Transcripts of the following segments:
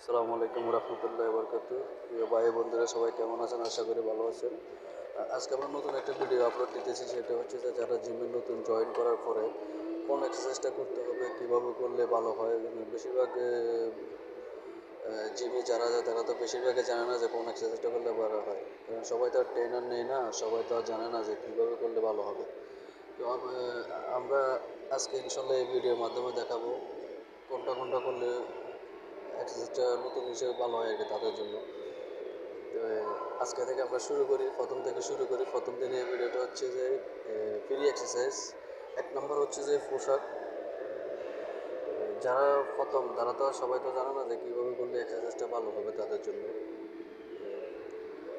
আসসালামু আলাইকুম রহমতুল্লাহ বরকাত। প্রিয় ভাই বন্ধুরা সবাই কেমন আছেন? আশা করি ভালো আছেন। আজকে আমরা নতুন একটা ভিডিও আপলোড দিতেছি। সেটা হচ্ছে যে যারা জিমে নতুন জয়েন করার পরে কোন এক্সারসাইজটা করতে হবে, কীভাবে করলে ভালো হয়। বেশিরভাগ জিমে যারা যায় তারা তো বেশিরভাগই জানে না যে কোন এক্সারসাইজটা করলে ভালো হয়, কারণ সবাই তো আর ট্রেনার নেই না, সবাই তো আর জানে না যে কীভাবে করলে ভালো হবে। তো আমরা আজকে ইনশাল্লাহ এই ভিডিওর মাধ্যমে দেখাবো কোনটা কোনটা করলে এক্সারসাইজটা নতুন হিসেবে ভালো হয় আর কি তাদের জন্য। তো আজকে থেকে আমরা শুরু করি, প্রথম থেকে শুরু করি। প্রথম দিনে এই ভিডিওটা হচ্ছে যে ফ্রি এক্সারসাইজ। এক নম্বর হচ্ছে যে পোশাক। যারা প্রথম তারা তো সবাই তো জানে না যে কীভাবে করলে এক্সারসাইজটা ভালো হবে তাদের জন্য।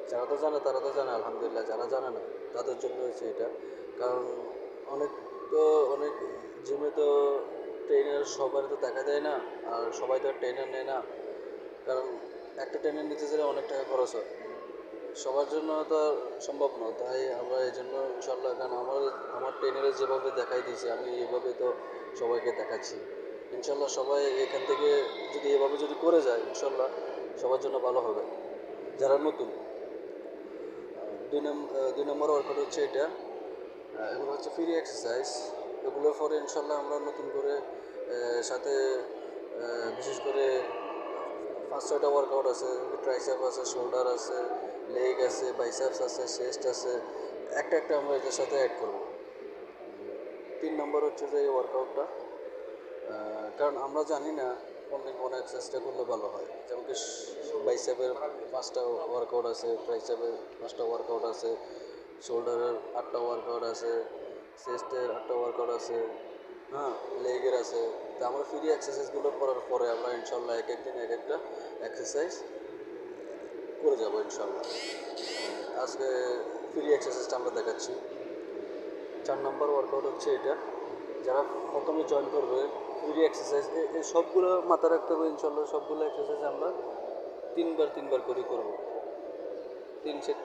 যারা তো জানে তারা তো জানে আলহামদুলিল্লাহ, যারা জানে না তাদের জন্য হচ্ছে এটা। কারণ অনেক অনেক জিমে তো ট্রেনার সবার তো দেখা দেয় না, আর সবাই তো আর ট্রেনার নেয় না। কারণ একটা ট্রেনার নিতে গেলে অনেক টাকা খরচ হয়, সবার জন্য তো আর সম্ভব নয়। তাই আমরা এই জন্য ইনশাল্লাহ, কারণ আমার ট্রেনারে যেভাবে দেখাই দিয়েছে আমি এইভাবে তো সবাইকে দেখাচ্ছি। ইনশাল্লাহ সবাই এখান থেকে যদি এভাবে যদি করে যায় ইনশাল্লাহ সবার জন্য ভালো হবে যারা নতুন। দুই নম্বর ওয়ার্কআউট হচ্ছে এটা। এগুলো হচ্ছে ফ্রি এক্সারসাইজ। এগুলোর পরে ইনশাল্লাহ আমরা নতুন করে সাথে বিশেষ করে 5-6টা ওয়ার্কআউট আছে। ট্রাইসেপ আছে, শোল্ডার আছে, লেগ আছে, বাইসেপস আছে, চেস্ট আছে। একটা একটা আমরা এটার সাথে অ্যাড করব। 3 নম্বর হচ্ছে যে এই ওয়ার্কআউটটা, কারণ আমরা জানি না কোন দিন কোন এক্সারসাইজটা করলে ভালো হয়। যেমন কি বাইসেপের 5টা ওয়ার্কআউট আছে, ট্রাইসেপের 5টা ওয়ার্কআউট আছে, শোল্ডারের 8টা ওয়ার্কআউট আছে, চেস্টের 8টা ওয়ার্কআউট আছে, হ্যাঁ, লেগের আছে। তো আমরা ফ্রি এক্সারসাইজগুলো করার পরে আমরা ইনশাল্লাহ এক এক দিন এক একটা এক্সারসাইজ করে যাব ইনশাল্লাহ। আজকে ফ্রি এক্সারসাইজটা আমরা দেখাচ্ছি। 4 নম্বর ওয়ার্কআউট হচ্ছে এটা। যারা প্রথমে জয়েন করবে ফ্রি এক্সারসাইজ, এই সবগুলো মাথায় রাখতে হবে। ইনশাল্লাহ সবগুলো এক্সারসাইজ আমরা 3বার করে করবো। 3 সেট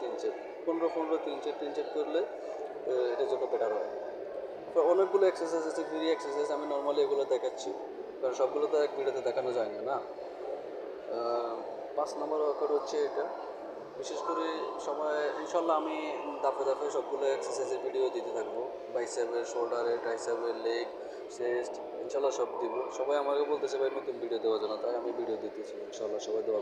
15 3 সেট করলে এটার জন্য বেটার হয়। তো অনেকগুলো এক্সারসাইজ আছে ফ্রি এক্সারসাইজ, আমি নর্মালি এগুলো দেখাচ্ছি কারণ সবগুলো তো এক ভিডিওতে দেখানো যায় না না। 5 নম্বর ওয়ার্কআউট হচ্ছে এটা। বিশেষ করে সময় ইনশাল্লাহ আমি ধাপে ধাপে সবগুলো এক্সারসাইজের ভিডিও দিতে থাকবো। বাইসেপের, শোল্ডারের, ট্রাইসেপের, লেগ, চেস্ট, ইনশাল্লাহ সব দিব। সবাই আমাকে বলতেছে ভাই নতুন ভিডিও দেওয়ার জন্য, তাই আমি ভিডিও দিতেছি। ইনশাল্লাহ সবাই দেওয়া